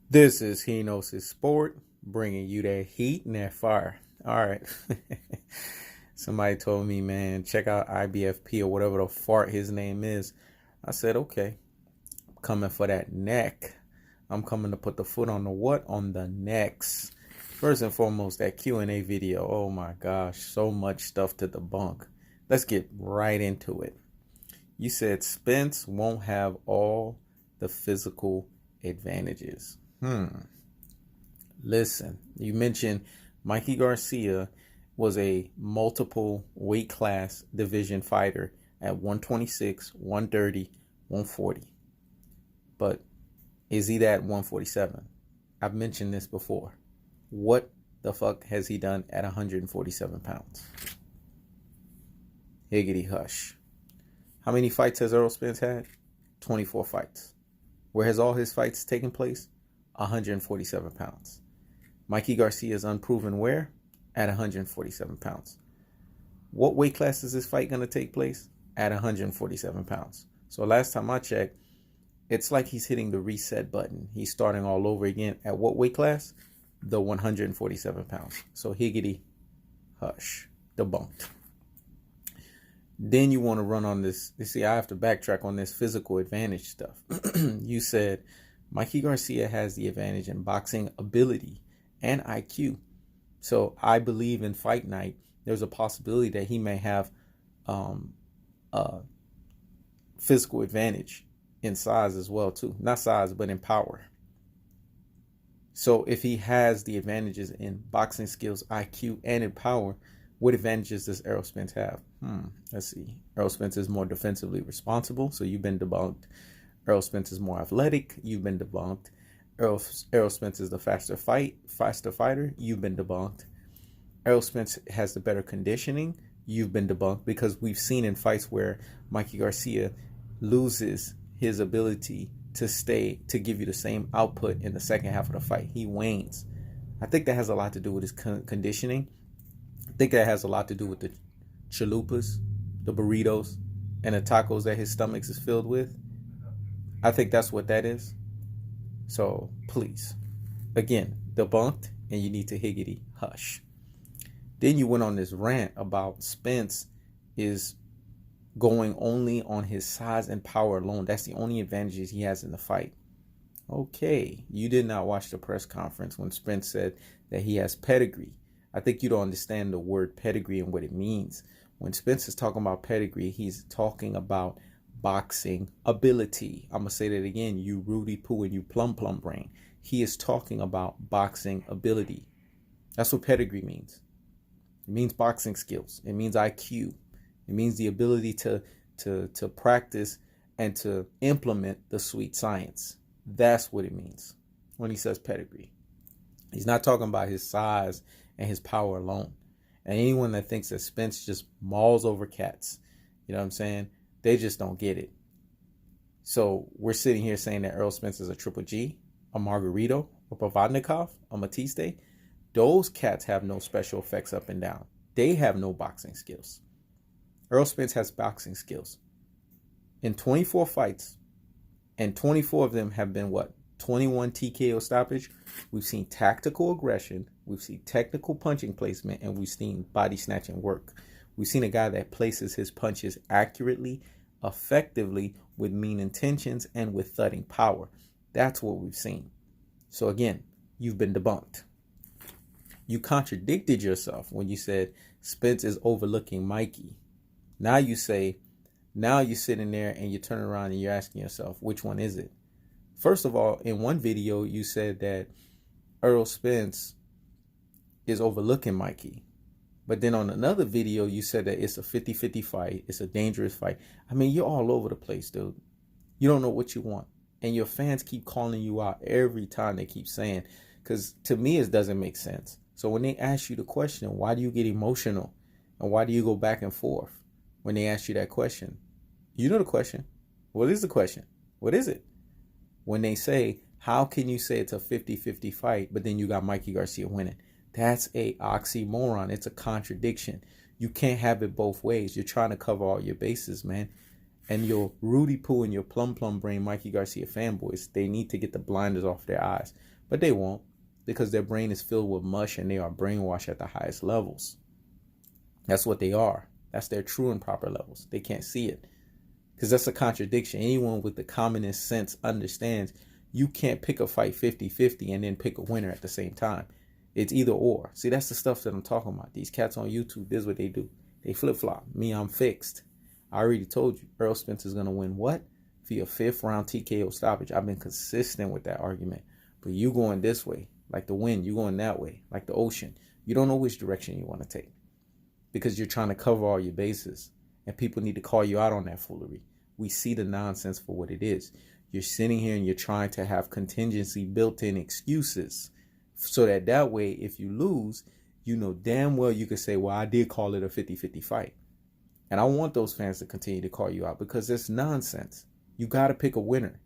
This is He Knows His Sport, bringing you that heat and that fire. All right. Somebody told me, man, check out IBFP or whatever the fart his name is. I said, okay, I'm coming for that neck. I'm coming to put the foot on the what? On the necks. First and foremost, that Q&A video. Oh my gosh, so much stuff to debunk. Let's get right into it. You said Spence won't have all the physical advantages. Listen, you mentioned Mikey Garcia was a multiple weight class division fighter at 126, 130, 140. But is he that 147? I've mentioned this before. What the fuck has he done at 147 pounds? Higgity hush. How many fights has Errol Spence had? 24 fights. Where has all his fights taken place? 147 pounds. Mikey Garcia is unproven where? At 147 pounds. What weight class is this fight going to take place? At 147 pounds. So last time I checked, it's like he's hitting the reset button. He's starting all over again. At what weight class? The 147 pounds. So higgity hush. Debunked. Then you want to run on this. You see, I have to backtrack on this physical advantage stuff. You said Mikey Garcia has the advantage in boxing ability and IQ. So I believe in fight night, there's a possibility that he may have a physical advantage in size as well, too. Not size, but in power. So if he has the advantages in boxing skills, IQ, and in power, what advantages does Errol Spence have? Let's see. Errol Spence is more defensively responsible, so you've been debunked. Errol Spence is more athletic. You've been debunked. Errol Spence is the faster fighter. You've been debunked. Errol Spence has the better conditioning. You've been debunked, because we've seen in fights where Mikey Garcia loses his ability to give you the same output in the second half of the fight. He wanes. I think that has a lot to do with his conditioning. I think that has a lot to do with the chalupas, the burritos, and the tacos that his stomach is filled with. I think that's what that is. So please, again, debunked, and you need to higgity hush. Then you went on this rant about Spence is going only on his size and power alone. That's the only advantages he has in the fight. Okay, you did not watch the press conference when Spence said that he has pedigree. I think you don't understand the word pedigree and what it means. When Spence is talking about pedigree, he's talking about boxing ability. I'm going to say that again, you Rudy Poo and you plum brain. He is talking about boxing ability. That's what pedigree means. It means boxing skills. It means IQ. It means the ability to practice and to implement the sweet science. That's what it means when he says pedigree. He's not talking about his size and his power alone. And anyone that thinks that Spence just mauls over cats, you know what I'm saying? They just don't get it. So we're sitting here saying that Errol Spence is a Triple G, a Margarito, a Provodnikov, a Matiste. Those cats have no special effects up and down. They have no boxing skills. Errol Spence has boxing skills. In 24 fights, and 24 of them have been what? 21 TKO stoppage. We've seen tactical aggression. We've seen technical punching placement, and we've seen body snatching work. We've seen a guy that places his punches accurately, effectively, with mean intentions, and with thudding power. That's what we've seen. So again, you've been debunked. You contradicted yourself when you said Spence is overlooking Mikey. Now you're sitting there and you turn around and you're asking yourself, which one is it? First of all, in one video, you said that Errol Spence is overlooking Mikey. But then on another video, you said that it's a 50-50 fight. It's a dangerous fight. I mean, you're all over the place, dude. You don't know what you want. And your fans keep calling you out every time they keep saying, because to me, it doesn't make sense. So when they ask you the question, why do you get emotional? And why do you go back and forth when they ask you that question? You know the question. What is the question? What is it? When they say, how can you say it's a 50-50 fight, but then you got Mikey Garcia winning? That's a oxymoron. It's a contradiction. You can't have it both ways. You're trying to cover all your bases, man. And your Rudy Poo and your plum brain Mikey Garcia fanboys, they need to get the blinders off their eyes. But they won't, because their brain is filled with mush and they are brainwashed at the highest levels. That's what they are. That's their true and proper levels. They can't see it, because that's a contradiction. Anyone with the commonest sense understands you can't pick a fight 50-50 and then pick a winner at the same time. It's either or. See, that's the stuff that I'm talking about. These cats on YouTube, this is what they do. They flip-flop. Me, I'm fixed. I already told you, Errol Spence is going to win what? Via 5th round TKO stoppage. I've been consistent with that argument. But you going this way, like the wind. You going that way, like the ocean. You don't know which direction you want to take, because you're trying to cover all your bases. And people need to call you out on that foolery. We see the nonsense for what it is. You're sitting here and you're trying to have contingency built-in excuses, so that way, if you lose, you know damn well you could say, well, I did call it a 50-50 fight. And I want those fans to continue to call you out, because it's nonsense. You got to pick a winner.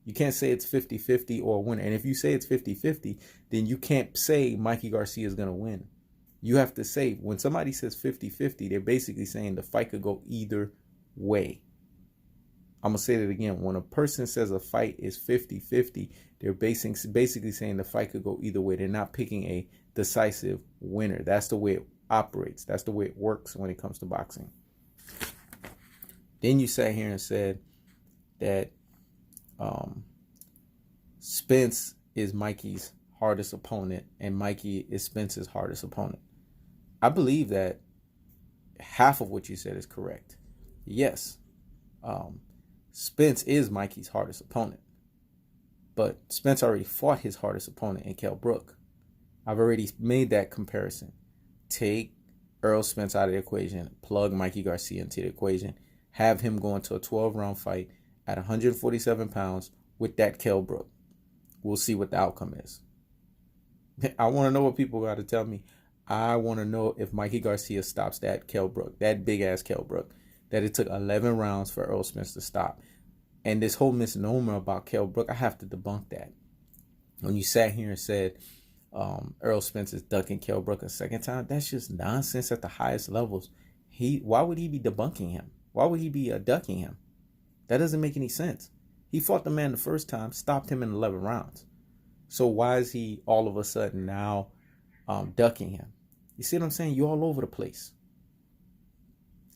You can't say it's 50-50 or a winner. And if you say it's 50-50, then you can't say Mikey Garcia is going to win. You have to say, when somebody says 50-50, they're basically saying the fight could go either way. I'm going to say that again. When a person says a fight is 50-50, they're basically saying the fight could go either way. They're not picking a decisive winner. That's the way it operates. That's the way it works when it comes to boxing. Then you sat here and said that Spence is Mikey's hardest opponent and Mikey is Spence's hardest opponent. I believe that half of what you said is correct. Yes, Spence is Mikey's hardest opponent, but Spence already fought his hardest opponent in Kell Brook. I've already made that comparison. Take Errol Spence out of the equation, plug Mikey Garcia into the equation, have him go into a 12-round fight at 147 pounds with that Kell Brook. We'll see what the outcome is. I want to know what people got to tell me. I want to know if Mikey Garcia stops that Kell Brook, that big-ass Kell Brook, that it took 11 rounds for Errol Spence to stop. And this whole misnomer about Kell Brook, I have to debunk that. When you sat here and said Errol Spence is ducking Kell Brook a second time, that's just nonsense at the highest levels. Why would he be debunking him? Why would he be ducking him? That doesn't make any sense. He fought the man the first time, stopped him in 11 rounds. So why is he all of a sudden now ducking him? You see what I'm saying? You're all over the place.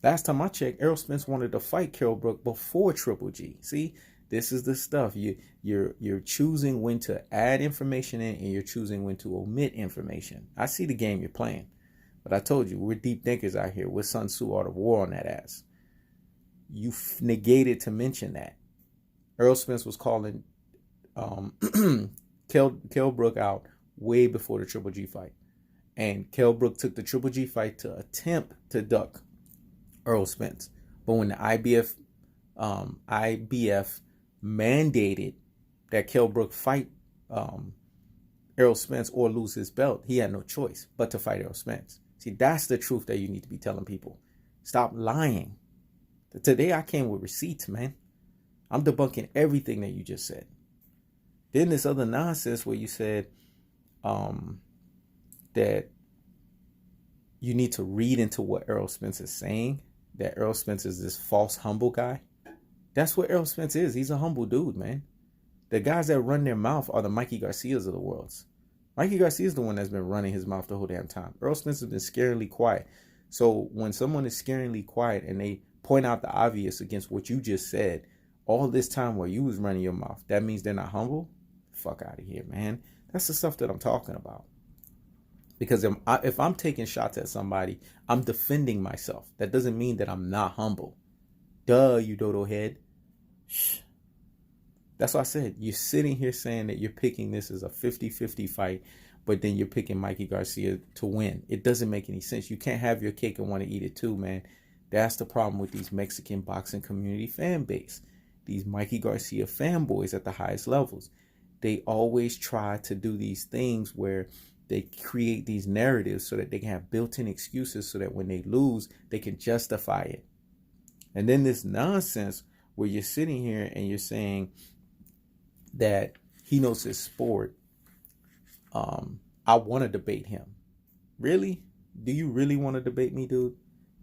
Last time I checked, Errol Spence wanted to fight Kell Brook before Triple G. See, this is the stuff. You're choosing when to add information in, and you're choosing when to omit information. I see the game you're playing, but I told you, we're deep thinkers out here. We're Sun Tzu Art of War on that ass. You negated to mention that. Errol Spence was calling Kell Brook out way before the Triple G fight. And Kell Brook took the Triple G fight to attempt to duck Errol Spence. But when the IBF mandated that Kell Brook fight Errol Spence or lose his belt, he had no choice but to fight Errol Spence. See, that's the truth that you need to be telling people. Stop lying. Today I came with receipts, man. I'm debunking everything that you just said. Then this other nonsense where you said that you need to read into what Errol Spence is saying, that Errol Spence is this false, humble guy. That's what Errol Spence is. He's a humble dude, man. The guys that run their mouth are the Mikey Garcias of the world. Mikey Garcia is the one that's been running his mouth the whole damn time. Errol Spence has been scaringly quiet. So when someone is scaringly quiet and they point out the obvious against what you just said, all this time while you was running your mouth, that means they're not humble? Fuck out of here, man. That's the stuff that I'm talking about. Because if I'm taking shots at somebody, I'm defending myself. That doesn't mean that I'm not humble. Duh, you dodo head. Shh. That's why I said, you're sitting here saying that you're picking this as a 50-50 fight, but then you're picking Mikey Garcia to win. It doesn't make any sense. You can't have your cake and want to eat it too, man. That's the problem with these Mexican boxing community fan base. These Mikey Garcia fanboys at the highest levels. They always try to do these things where they create these narratives so that they can have built-in excuses so that when they lose, they can justify it. And then this nonsense where you're sitting here and you're saying that he knows his sport. I want to debate him. Really? Do you really want to debate me, dude?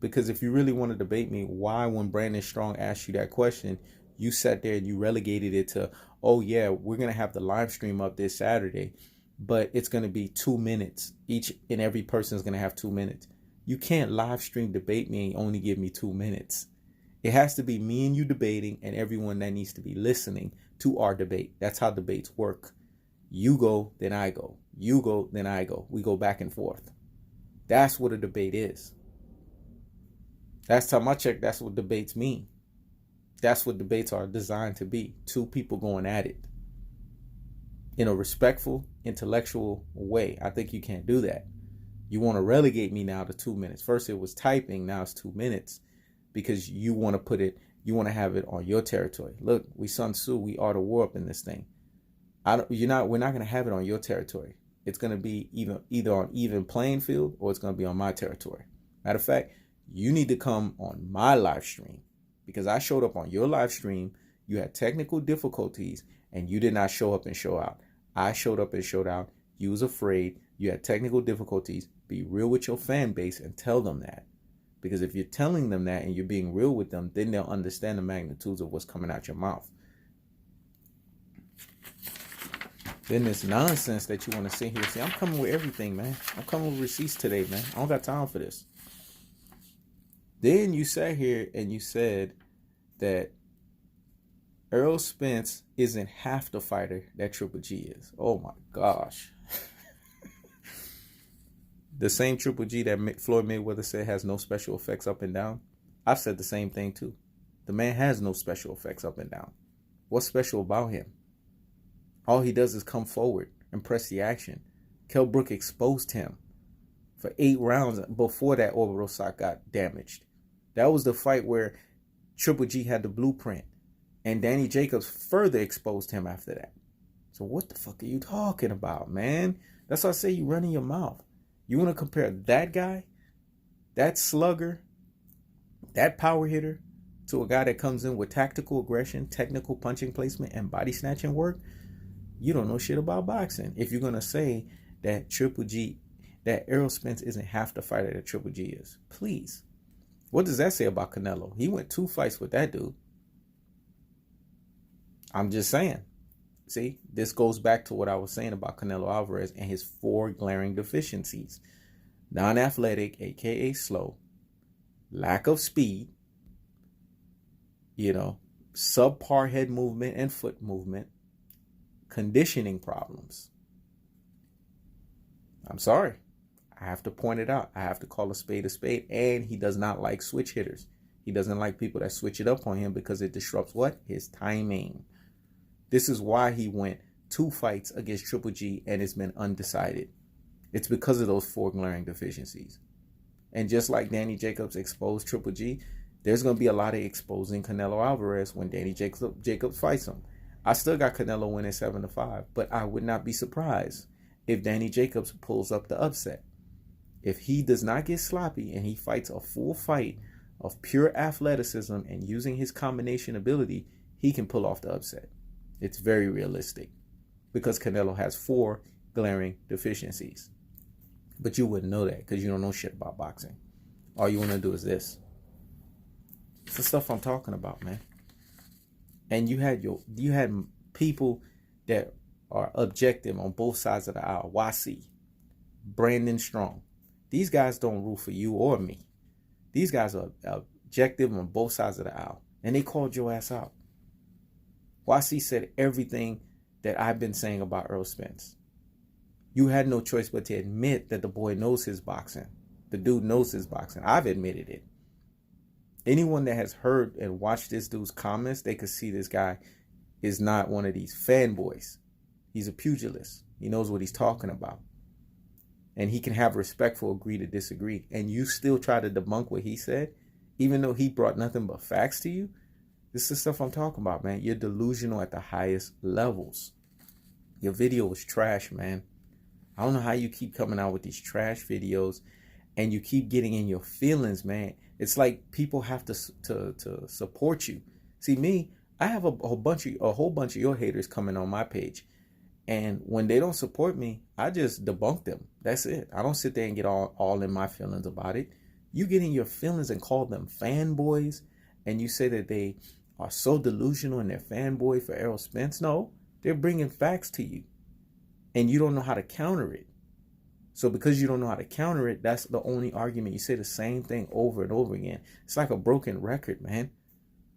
Because if you really want to debate me, why, when Brandon Strong asked you that question, You sat there and you relegated it to, oh yeah, we're going to have the live stream up this Saturday, but it's going to be 2 minutes. Each and every person is going to have 2 minutes. You can't live stream debate me and only give me 2 minutes. It has to be me and you debating and everyone that needs to be listening to our debate. That's how debates work. You go, then I go. You go, then I go. We go back and forth. That's what a debate is. Last time I checked, that's what debates mean. That's what debates are designed to be. Two people going at it in a respectful, intellectual way. I think you can't do that. You want to relegate me now to 2 minutes. First it was typing, now it's 2 minutes because you want to put it, you want to have it on your territory. Look, we Sun Tzu, we are the war up in this thing. We're not going to have it on your territory. It's going to be either on even playing field or it's going to be on my territory. Matter of fact, you need to come on my live stream because I showed up on your live stream. You had technical difficulties and you did not show up and show out. I showed up and showed out. You was afraid. You had technical difficulties. Be real with your fan base and tell them that. Because if you're telling them that and you're being real with them, then they'll understand the magnitudes of what's coming out your mouth. Then this nonsense that you want to sit here. See, I'm coming with everything, man. I'm coming with receipts today, man. I don't got time for this. Then you sat here and you said that Errol Spence isn't half the fighter that Triple G is. Oh my gosh. The same Triple G that Floyd Mayweather said has no special effects up and down. I've said the same thing too. The man has no special effects up and down. What's special about him? All he does is come forward and press the action. Kell Brook exposed him for 8 rounds before that orbital sock got damaged. That was the fight where Triple G had the blueprint. And Danny Jacobs further exposed him after that. So what the fuck are you talking about, man? That's why I say you running your mouth. You want to compare that guy, that slugger, that power hitter to a guy that comes in with tactical aggression, technical punching placement, and body snatching work? You don't know shit about boxing. If you're going to say that that Errol Spence isn't half the fighter that Triple G is. Please. What does that say about Canelo? He went 2 fights with that dude. I'm just saying. See, this goes back to what I was saying about Canelo Alvarez and his 4 glaring deficiencies. Non-athletic, aka slow, lack of speed, subpar head movement and foot movement, conditioning problems. I'm sorry. I have to point it out. I have to call a spade, and he does not like switch hitters. He doesn't like people that switch it up on him because it disrupts what? His timing. This is why he went 2 fights against Triple G and it's been undecided. It's because of those 4 glaring deficiencies. And just like Danny Jacobs exposed Triple G, there's going to be a lot of exposing Canelo Alvarez when Danny Jacobs fights him. I still got Canelo winning 7-5, but I would not be surprised if Danny Jacobs pulls up the upset. If he does not get sloppy and he fights a full fight of pure athleticism and using his combination ability, he can pull off the upset. It's very realistic because Canelo has 4 glaring deficiencies. But you wouldn't know that because you don't know shit about boxing. All you want to do is this. It's the stuff I'm talking about, man. And you had people that are objective on both sides of the aisle. YC, Brandon Strong. These guys don't rule for you or me. These guys are objective on both sides of the aisle. And they called your ass out. YC said everything that I've been saying about Errol Spence. You had no choice but to admit that the boy knows his boxing. The dude knows his boxing. I've admitted it. Anyone that has heard and watched this dude's comments, they could see this guy is not one of these fanboys. He's a pugilist. He knows what he's talking about. And he can have respectful agree to disagree. And you still try to debunk what he said, even though he brought nothing but facts to you. This is the stuff I'm talking about, man. You're delusional at the highest levels. Your video was trash, man. I don't know how you keep coming out with these trash videos and you keep getting in your feelings, man. It's like people have to support you. See, me, I have a whole bunch of your haters coming on my page. And when they don't support me, I just debunk them. That's it. I don't sit there and get all in my feelings about it. You get in your feelings and call them fanboys and you say that they are so delusional in their fanboy for Errol Spence. No, they're bringing facts to you. And you don't know how to counter it. So because you don't know how to counter it, that's the only argument. You say the same thing over and over again. It's like a broken record, man.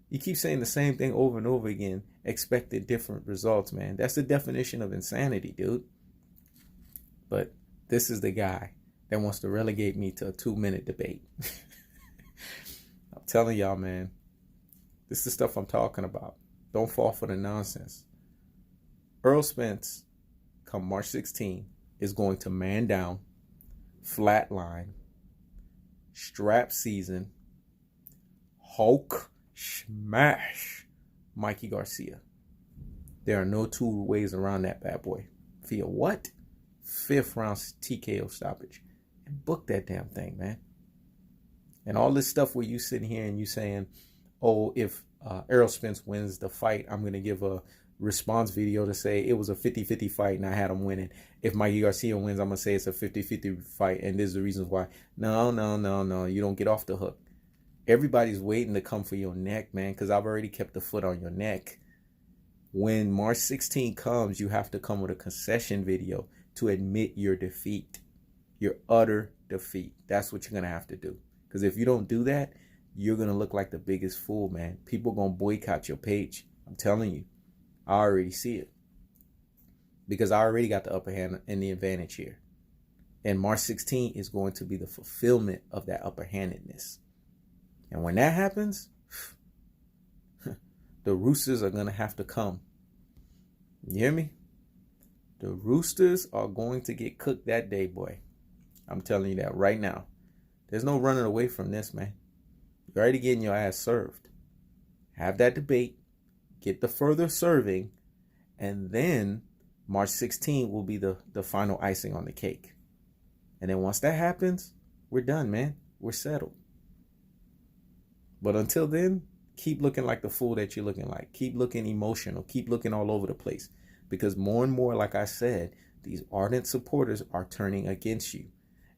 You keep saying the same thing over and over again, expecting different results, man. That's the definition of insanity, dude. But this is the guy that wants to relegate me to a 2-minute debate. I'm telling y'all, man, this is the stuff I'm talking about. Don't fall for the nonsense. Errol Spence, come March 16, is going to man down, flatline, strap season, Hulk smash Mikey Garcia. There are no two ways around that bad boy. Via what? 5th round TKO stoppage. And book that damn thing, man. And all this stuff where you sitting here and you saying, oh, if Errol Spence wins the fight, I'm going to give a response video to say it was a 50-50 fight and I had him winning. If Mikey Garcia wins, I'm going to say it's a 50-50 fight and this is the reasons why. No. You don't get off the hook. Everybody's waiting to come for your neck, man, because I've already kept the foot on your neck. When March 16 comes, you have to come with a concession video to admit your defeat, your utter defeat. That's what you're going to have to do. Because if you don't do that, you're going to look like the biggest fool, man. People are going to boycott your page. I'm telling you. I already see it. Because I already got the upper hand and the advantage here. And March 16 is going to be the fulfillment of that upper handedness. And when that happens, the roosters are going to have to come. You hear me? The roosters are going to get cooked that day, boy. I'm telling you that right now. There's no running away from this, man. You're already getting your ass served. Have that debate. Get the further serving. And then March 16 will be the final icing on the cake. And then once that happens, we're done, man. We're settled. But until then, keep looking like the fool that you're looking like. Keep looking emotional. Keep looking all over the place. Because more and more, like I said, these ardent supporters are turning against you.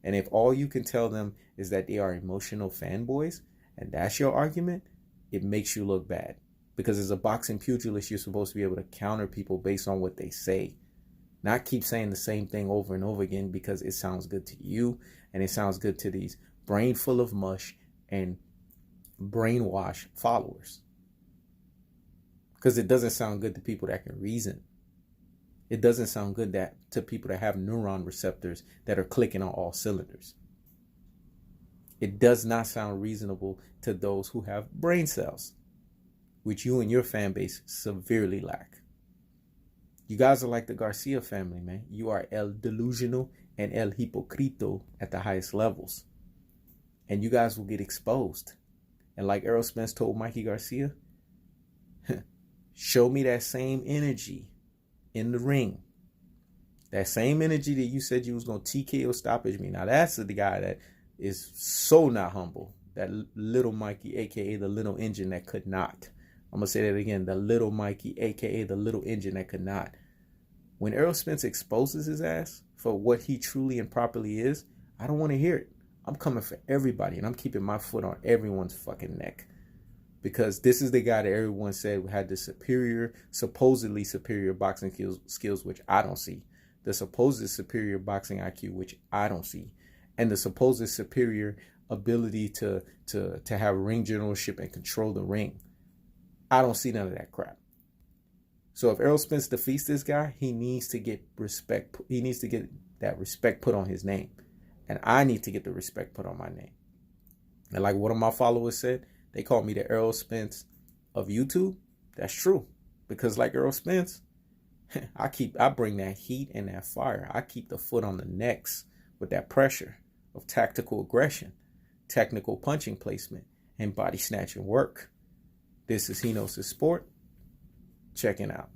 And if all you can tell them is that they are emotional fanboys, and that's your argument, it makes you look bad. Because as a boxing pugilist, you're supposed to be able to counter people based on what they say. Not keep saying the same thing over and over again because it sounds good to you and it sounds good to these brain full of mush and brainwash followers. Because it doesn't sound good to people that can reason. It doesn't sound good to people that have neuron receptors that are clicking on all cylinders. It does not sound reasonable to those who have brain cells, which you and your fan base severely lack. You guys are like the Garcia family, man. You are el delusional and el hipocrito at the highest levels. And you guys will get exposed. And like Errol Spence told Mikey Garcia, show me that same energy in the ring. That same energy that you said you was going to TKO stoppage me. Now that's the guy that is so not humble. That little Mikey, a.k.a. the little engine that could not. I'm going to say that again. The little Mikey, a.k.a. the little engine that could not. When Errol Spence exposes his ass for what he truly and properly is, I don't want to hear it. I'm coming for everybody, and I'm keeping my foot on everyone's fucking neck. Because this is the guy that everyone said had the supposedly superior boxing skills, which I don't see. The supposed superior boxing IQ, which I don't see. And the supposed superior ability to have ring generalship and control the ring. I don't see none of that crap. So if Errol Spence defeats this guy, he needs to get respect. He needs to get that respect put on his name. And I need to get the respect put on my name. And like one of my followers said, they call me the Errol Spence of YouTube. That's true. Because like Errol Spence, I bring that heat and that fire. I keep the foot on the necks with that pressure of tactical aggression, technical punching placement, and body snatching work. This is He Knows His Sport. Checking out.